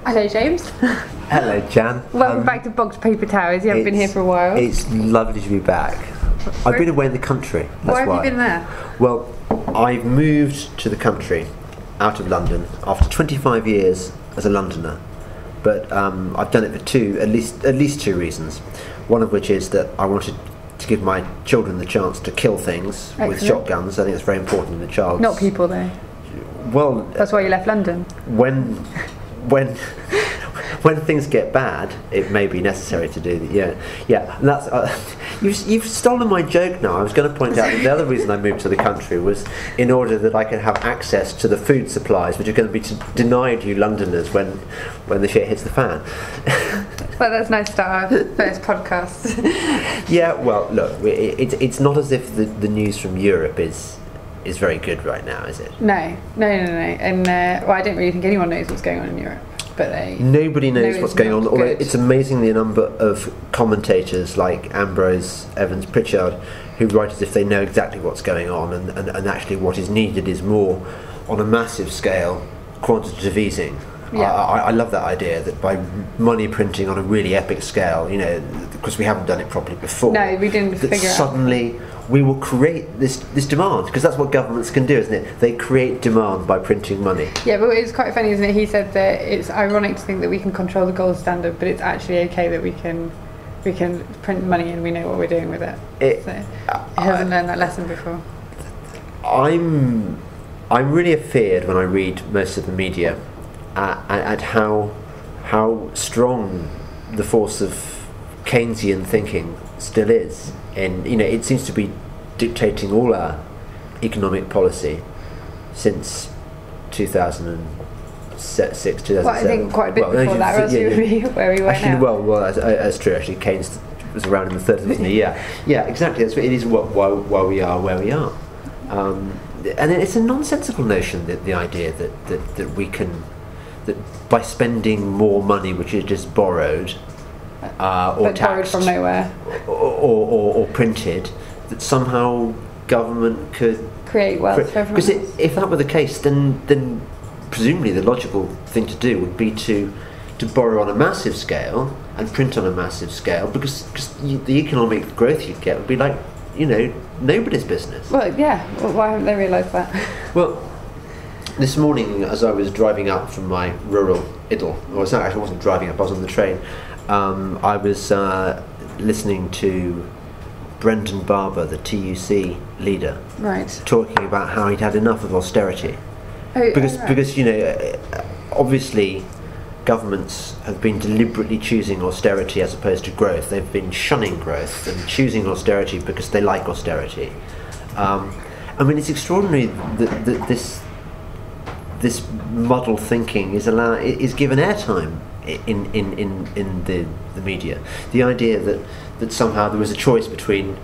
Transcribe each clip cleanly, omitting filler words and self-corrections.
Hello, James. Hello, Jan. Welcome back to Bogpaper Towers. You haven't been here for a while. It's lovely to be back. I've been away in the country. That's why have you been there? Well, I've moved to the country, out of London, after 25 years as a Londoner. But I've done it for at least two reasons. One of which is that I wanted to give my children the chance to kill things with shotguns. I think it's very important in the child. Not people, though. Well, that's why you left London. When things get bad, it may be necessary to do that. Yeah. And that's you've stolen my joke now. I was going to point out that the other reason I moved to the country was in order that I could have access to the food supplies, which are going to be denied you Londoners when the shit hits the fan. Well, that's nice to start our first podcast. Yeah. Well, look, it's not as if the news from Europe is very good right now, is it? No. And I don't really think anyone knows what's going on in Europe. But nobody knows what's going on. Although it's amazing the number of commentators like Ambrose, Evans, Pritchard, who write as if they know exactly what's going on, and actually what is needed is more, on a massive scale, quantitative easing. Yeah. I love that idea that by money printing on a really epic scale, because we haven't done it properly before. No, we didn't figure out. Suddenly we will create this demand, because that's what governments can do, isn't it? They create demand by printing money. Yeah, but it's quite funny, isn't it? He said that it's ironic to think that we can control the gold standard, but it's actually okay that we can print money and we know what we're doing with it. He hasn't learned that lesson before. I'm really afeared when I read most of the media at how strong the force of Keynesian thinking still is, and it seems to be dictating all our economic policy since 2006, 2007. Well, I think quite a bit before that, or else you would be where we were actually, now. Well, that's true. Actually, Keynes was around in the 30s, wasn't he? Yeah, exactly. It is why we are where we are, and it's a nonsensical notion that the idea that we can, that by spending more money, which is just borrowed, or taxed from nowhere, or printed, that somehow government could create wealth for everyone. Because if that were the case, then presumably the logical thing to do would be to borrow on a massive scale and print on a massive scale, because the economic growth you'd get would be like nobody's business. Well, yeah. Well, why haven't they realised that? Well, this morning, as I was driving up from my rural idyll, I wasn't driving up, I was on the train, I was listening to Brendan Barber, the TUC leader, right, talking about how he'd had enough of austerity. Because obviously governments have been deliberately choosing austerity as opposed to growth. They've been shunning growth and choosing austerity because they like austerity. It's extraordinary that this muddled thinking is given airtime in the media. The idea that somehow there was a choice between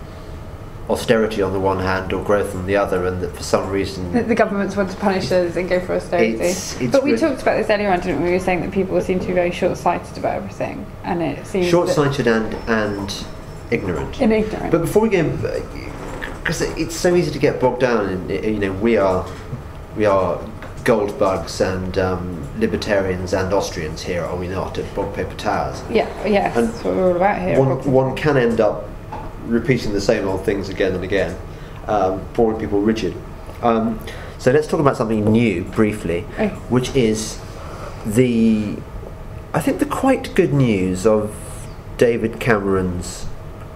austerity on the one hand or growth on the other, and that for some reason the governments want to punish us and go for austerity. But we talked about this earlier on, didn't we? We were saying that people seem to be very short-sighted about everything, and it seems short-sighted and ignorant. But before we go, because it's so easy to get bogged down in, we are gold bugs and libertarians and Austrians here, are we not, at Bogpaper Towers? Yeah, and that's what we're all about here. One can end up repeating the same old things again and again, boring people rigid. So let's talk about something new briefly, which is I think the quite good news of David Cameron's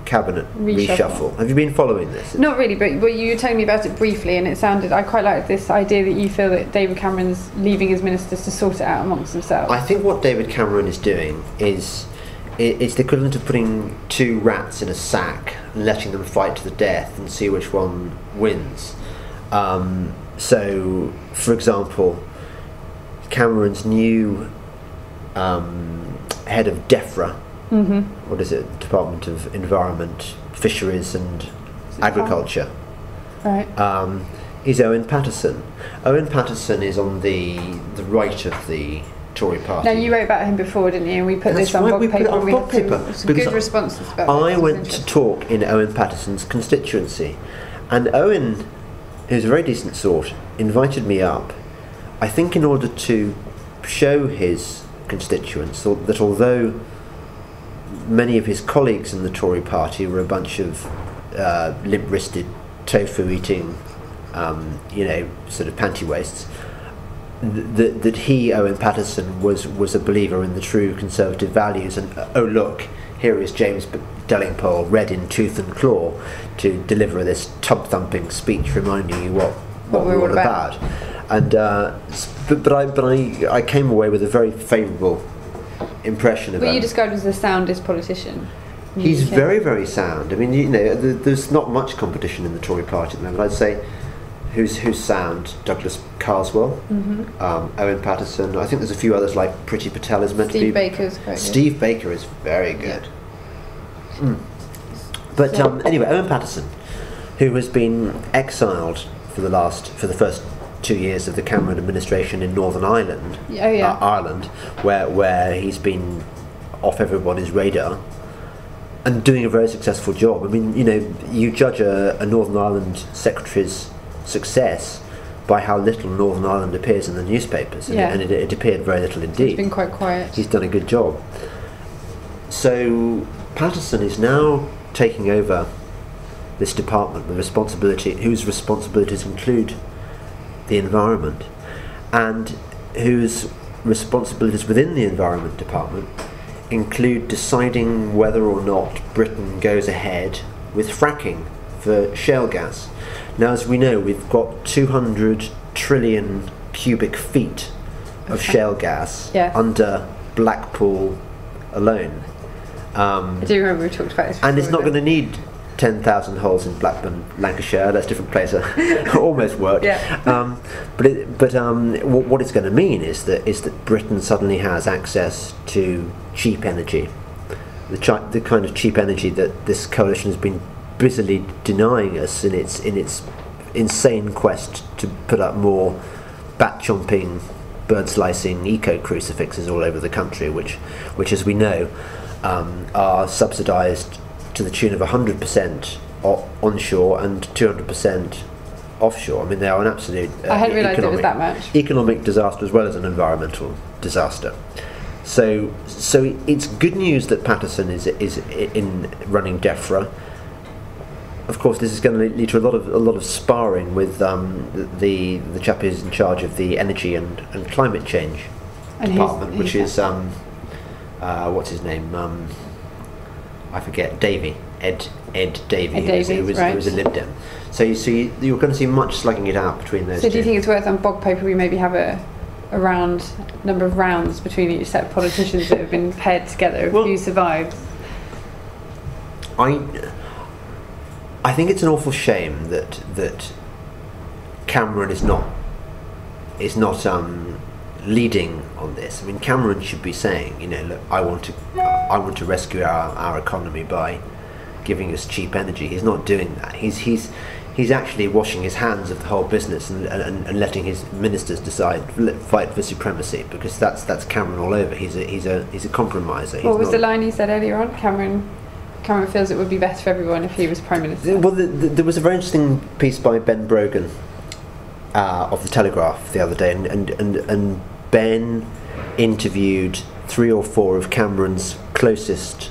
cabinet reshuffle. Have you been following this? Not really, but you were telling me about it briefly, and I quite like this idea that you feel that David Cameron's leaving his ministers to sort it out amongst themselves. I think what David Cameron is doing is it's the equivalent of putting two rats in a sack and letting them fight to the death and see which one wins. So, for example, Cameron's new head of DEFRA, what is it, Department of Environment, Fisheries and Agriculture, right, is Owen Paterson. Owen Paterson is on the right of the Tory party. Now, you wrote about him before, didn't you? And we put this on Bogpaper. We had some good responses about I went to talk in Owen Paterson's constituency, and Owen, who's a very decent sort, invited me up, I think in order to show his constituents that although many of his colleagues in the Tory party were a bunch of limp-wristed, tofu-eating, sort of panty waists, that he, Owen Paterson, was a believer in the true conservative values. And oh look, here is James Delingpole, red in tooth and claw, to deliver this tub-thumping speech reminding you what we're all about. And but I came away with a very favourable impression of him. Well, you described him as the soundest politician. He's very, very sound. I mean, there's not much competition in the Tory party at the moment. I'd say who's sound? Douglas Carswell, Owen Paterson. I think there's a few others, like Priti Patel is meant to be. Steve Baker is very good. Yeah. But anyway, Owen Paterson, who has been exiled for the first 2 years of the Cameron administration in Northern Ireland, Ireland, where he's been off everybody's radar and doing a very successful job. I mean, you judge a Northern Ireland secretary's success by how little Northern Ireland appears in the newspapers, and it appeared very little indeed. He's been quite quiet. He's done a good job. So Paterson is now taking over this department with whose responsibilities include the environment, and whose responsibilities within the environment department include deciding whether or not Britain goes ahead with fracking for shale gas. Now, as we know, we've got 200 trillion cubic feet of shale gas under Blackpool alone. I do remember we talked about this before, and it's not going to need 10,000 holes in Blackburn, Lancashire. That's a different place. Almost worked. But what it's going to mean is that Britain suddenly has access to cheap energy, the kind of cheap energy that this coalition has been busily denying us in its insane quest to put up more bat-chomping, bird-slicing eco-crucifixes all over the country, which as we know are subsidised to the tune of 100% onshore and 200% offshore. I mean, they are an absolute I hadn't realised it was that much. Economic disaster as well as an environmental disaster. So it's good news that Paterson is in running DEFRA. Of course, this is going to lead to a lot of sparring with the chap who's in charge of the energy and climate change department, which is what's his name? I forget. Ed Davey, who was a Lib Dem. So you're going to see much slugging it out between those two. So do you think it's worth on Bogpaper we maybe have a number of rounds between each set of politicians that have been paired together? Who survives? I think it's an awful shame that Cameron is not leading on this. I mean, Cameron should be saying, look, I want to rescue our economy by giving us cheap energy. He's not doing that. He's actually washing his hands of the whole business and letting his ministers fight for supremacy, because that's Cameron all over. He's a compromiser. What was the line he said earlier on? Cameron feels it would be better for everyone if he was Prime Minister. Well, there was a very interesting piece by Ben Brogan of the Telegraph the other day, and Ben interviewed 3 or 4 of Cameron's closest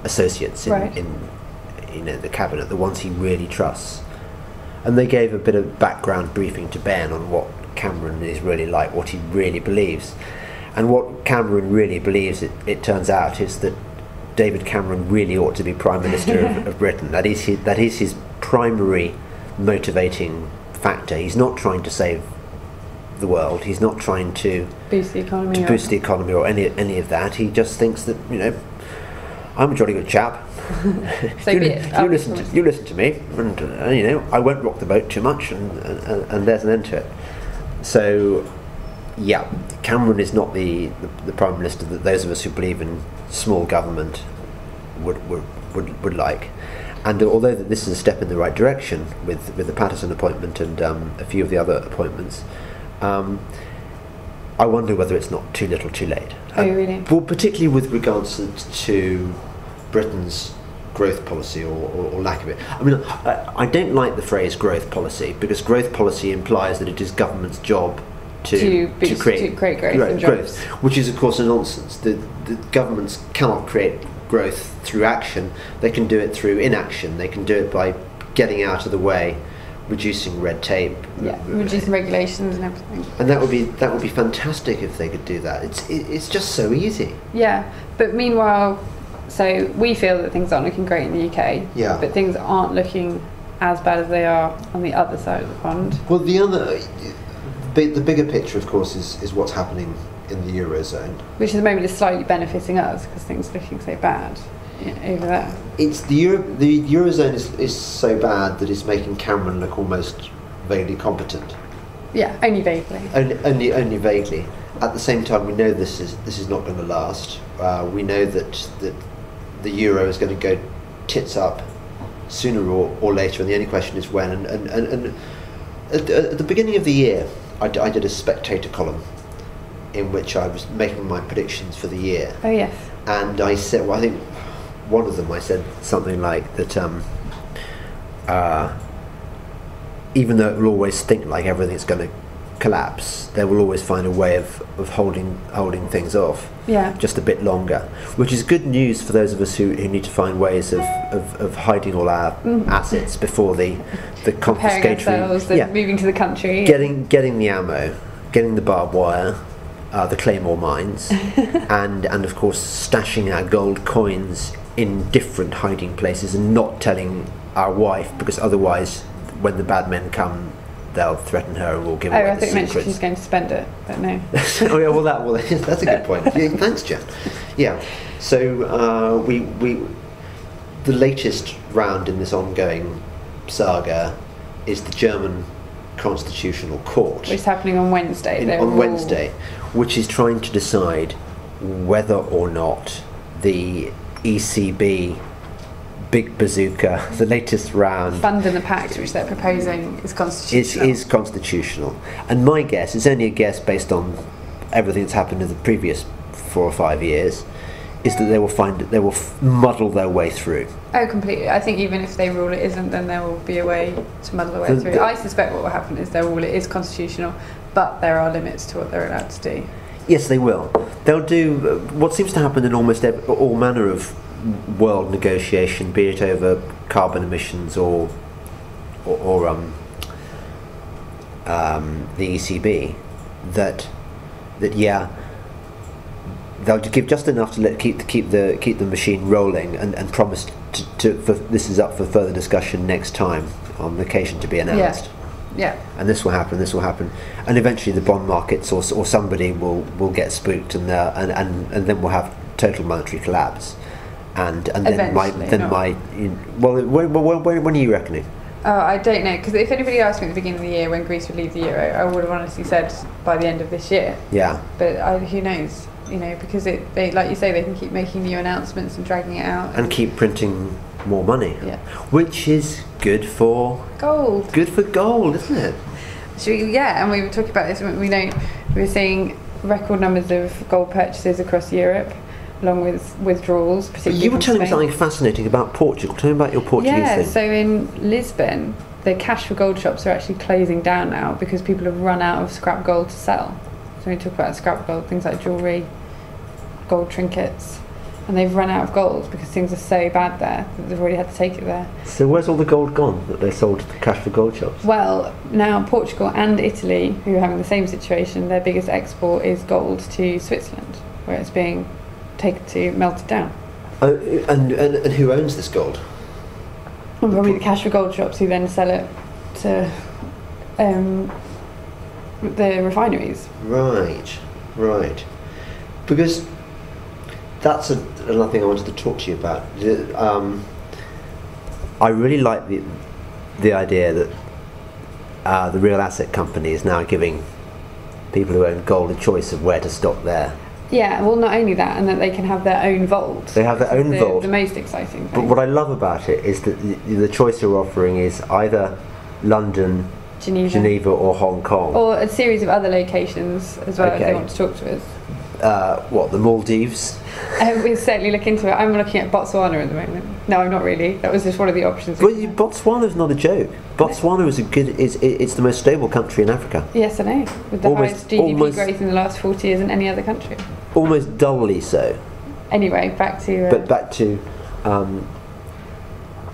associates in the cabinet, the ones he really trusts, and they gave a bit of background briefing to Ben on what Cameron is really like, what he really believes. And what Cameron really believes, it turns out, is that David Cameron really ought to be Prime Minister of Britain. That is his primary motivating factor. He's not trying to save the world. He's not trying to boost the economy or any of that. He just thinks that, I'm a jolly good chap. So you listen to me, and I won't rock the boat too much, and there's an end to it. So, yeah, Cameron is not the Prime Minister that those of us who believe in small government would like. And although this is a step in the right direction with the Paterson appointment and a few of the other appointments, I wonder whether it's not too little too late. Oh, really? Well, particularly with regards to Britain's growth policy or lack of it. I mean, I don't like the phrase growth policy, because growth policy implies that it is government's job to create growth and jobs. Which is of course a nonsense. The governments cannot create growth through action. They can do it through inaction. They can do it by getting out of the way, reducing red tape, reducing regulations and everything. And that would be fantastic if they could do that. It's just so easy. Yeah, but meanwhile, so we feel that things aren't looking great in the UK. Yeah. But things aren't looking as bad as they are on the other side of the pond. Well, the bigger picture, of course, is what's happening in the Eurozone. Which at the moment is slightly benefiting us because things are looking so bad over there. It's the Eurozone is so bad that it's making Cameron look almost vaguely competent. Yeah, only vaguely. Only vaguely. At the same time, we know this is not going to last. We know that the euro is going to go tits up sooner or later, and the only question is when. And at the beginning of the year, I did a Spectator column in which I was making my predictions for the year. Oh yes. And I said, well, I think one of them I said something like that. Even though it will always think like everything's going to collapse, they will always find a way of holding things off. Yeah. Just a bit longer, which is good news for those of us who need to find ways of hiding all our assets before the confiscatory, moving to the country, getting the ammo, getting the barbed wire, the claymore mines, and of course stashing our gold coins in different hiding places and not telling our wife, because otherwise when the bad men come they'll threaten her and we'll give away the secrets. I think mentioned she's going to spend it, but no. Oh yeah, well that's a good point. Yeah, thanks, Jan. Yeah, so the latest round in this ongoing saga is the German Constitutional Court, which is happening on Wednesday. Wednesday, which is trying to decide whether or not the ECB big bazooka, the latest round, fund in the pact which they're proposing, is constitutional. Is constitutional. And my guess, it's only a guess based on everything that's happened in the previous 4 or 5 years, is that they will muddle their way through. Oh, completely. I think even if they rule it isn't, then there will be a way to muddle their way through. I suspect what will happen is they'll rule it is constitutional, but there are limits to what they're allowed to do. Yes, they will. They'll do what seems to happen in almost all manner of world negotiation, be it over carbon emissions or the ECB, that they'll give just enough to keep the machine rolling and promise for this is up for further discussion next time on the occasion to be announced. Yeah. And this will happen, and eventually the bond markets or somebody will get spooked and then we'll have total monetary collapse. And then when are you reckoning? Oh, I don't know, because if anybody asked me at the beginning of the year when Greece would leave the euro, I would have honestly said by the end of this year. Yeah. But who knows? Because they, like you say, they can keep making new announcements and dragging it out and keep printing more money. Yeah. Which is good for gold. Good for gold, isn't it? And we were talking about this. We were seeing record numbers of gold purchases across Europe, along with withdrawals, particularly You were telling me Spain. something fascinating about Portugal. Tell me about your Portuguese thing. So in Lisbon, the cash for gold shops are actually closing down now because people have run out of scrap gold to sell. So we talk about scrap gold, things like jewellery, gold trinkets, and they've run out of gold because things are so bad there that they've already had to take it there. So where's all the gold gone that they sold to the cash for gold shops? Well, now Portugal and Italy, who are having the same situation, their biggest export is gold to Switzerland, where it's being taken to melted down. And who owns this gold? Well, probably the cash for gold shops, who then sell it to the refineries. Right. Because that's another thing I wanted to talk to you about. I really like the idea that the real asset company is now giving people who own gold a choice of where to stock their. Yeah, well, not only that, and that they can have their own vault. They have their own vault. The most exciting thing. But what I love about it is that the choice you're offering is either London, Geneva or Hong Kong. Or a series of other locations as well, if they want to talk to us. What, the Maldives? We'll certainly look into it. I'm looking at Botswana at the moment. No, I'm not really. That was just one of the options. Well, Botswana's not a joke. Botswana it's the most stable country in Africa. Yes, I know. With the highest GDP growth in the last 40 years in any other country. Almost dully so. Anyway, back to... But back to...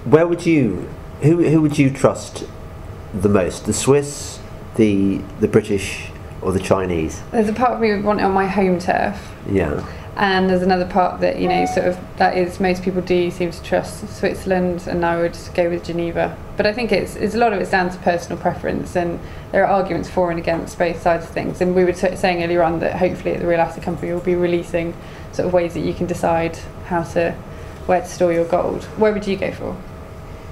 where would you... Who would you trust the most? The Swiss, the British, or the Chinese? There's a part of me would want it on my home turf. Yeah. And there's another part that, sort of, that is, most people do seem to trust Switzerland, and I would go with Geneva. But I think it's a lot of it's down to personal preference, and there are arguments for and against both sides of things. And we were saying earlier on that hopefully the Real Asset Company will be releasing sort of ways that you can decide where to store your gold. Where would you go for?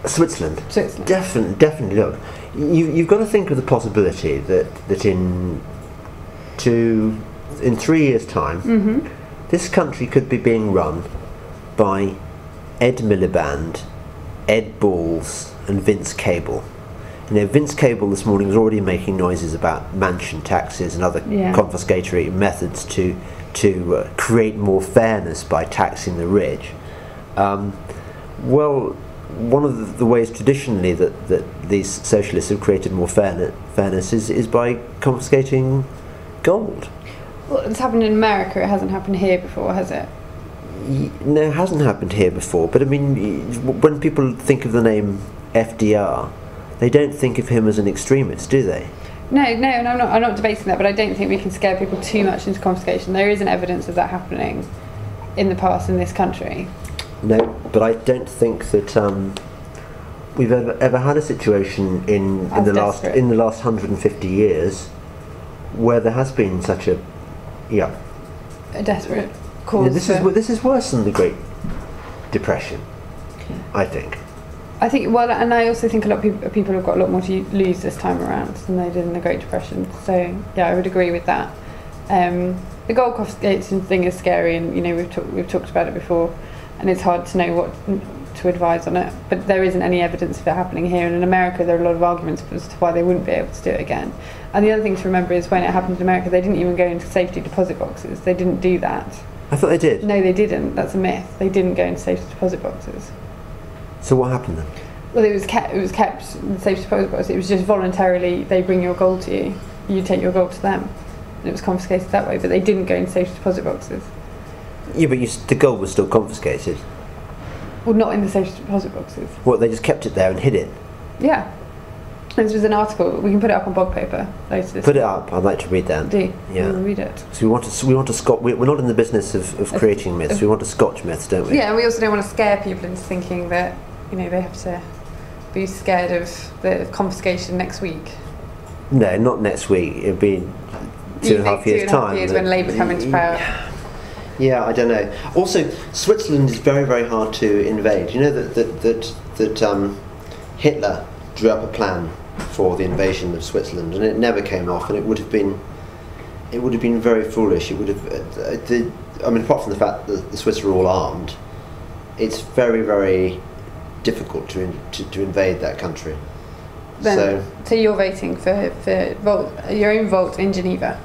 Switzerland. Definitely. Look, you've got to think of the possibility that in 3 years' time, this country could be being run by Ed Miliband, Ed Balls, and Vince Cable. Vince Cable this morning was already making noises about mansion taxes and other confiscatory methods to create more fairness by taxing the rich. Well, one of the ways traditionally that these socialists have created more fairness is by confiscating gold. Well, it's happened in America. It hasn't happened here before, has it? No, it hasn't happened here before. But I mean, when people think of the name FDR, they don't think of him as an extremist, do they? No, and I'm not debating that. But I don't think we can scare people too much into confiscation. There isn't evidence of that happening in the past in this country. No, but I don't think that we've ever had a situation in the last 150 years where there has been such a desperate cause. This is worse than the Great Depression, I think. Well, and I also think a lot of people have got a lot more to lose this time around than they did in the Great Depression. So yeah, I would agree with that. The gold confiscation thing is scary, and we've talked about it before, and it's hard to know what to advise on it. But there isn't any evidence of it happening here, and in America there are a lot of arguments as to why they wouldn't be able to do it again. And the other thing to remember is when it happened in America, they didn't even go into safety deposit boxes. They didn't do that. I thought they did. No, they didn't. That's a myth. They didn't go into safety deposit boxes. So what happened then? Well, it was kept in the safety deposit box. It was just voluntarily, they bring your gold to you, you take your gold to them, and it was confiscated that way. But they didn't go into safety deposit boxes. Yeah, but the gold was still confiscated. Well, not in the safety deposit boxes. What, they just kept it there and hid it? Yeah. This was an article. We can put it up on Bogpaper later. Put it up. I'd like to read that. Do? Yeah. We'll read it. So we want to we're not in the business of creating myths. We want to scotch myths, don't we? Yeah, and we also don't want to scare people into thinking that they have to be scared of the confiscation next week. No, not next week. It'd be 2.5 years' time. 2.5 years when Labour come into power. Yeah, I don't know. Also, Switzerland is very, very hard to invade. You know that Hitler drew up a plan for the invasion of Switzerland, and it never came off, and it would have been very foolish. It would have. Apart from the fact that the Swiss are all armed, it's very, very difficult to invade that country. So you're voting for your own vault in Geneva?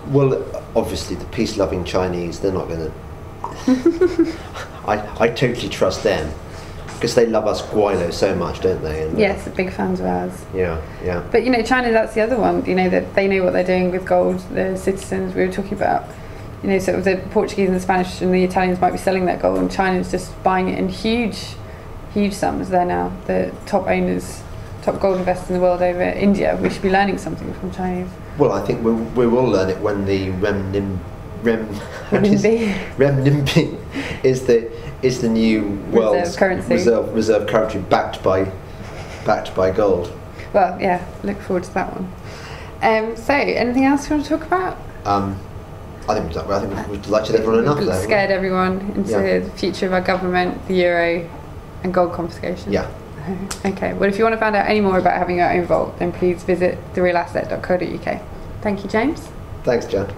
Well, obviously the peace-loving Chinese, they're not going to... I totally trust them, because they love us Skoyles so much, don't they? And, yes, big fans of ours. Yeah. But China, that's the other one, that they know what they're doing with gold, the citizens we were talking about. Sort of the Portuguese and the Spanish and the Italians might be selling that gold, and China's just buying it in huge sums. They're now the top owners, top gold investors in the world over India. We should be learning something from Chinese. Well, I think we will learn it when the renminbi is the new world's reserve currency backed by gold. Well, yeah, look forward to that one. So, anything else you want to talk about? I think we've delighted everyone enough. We've scared everyone into the future of our government, the euro, and gold confiscation. Yeah. Okay, well, if you want to find out any more about having your own vault, then please visit therealasset.co.uk. Thank you, James. Thanks, Jan.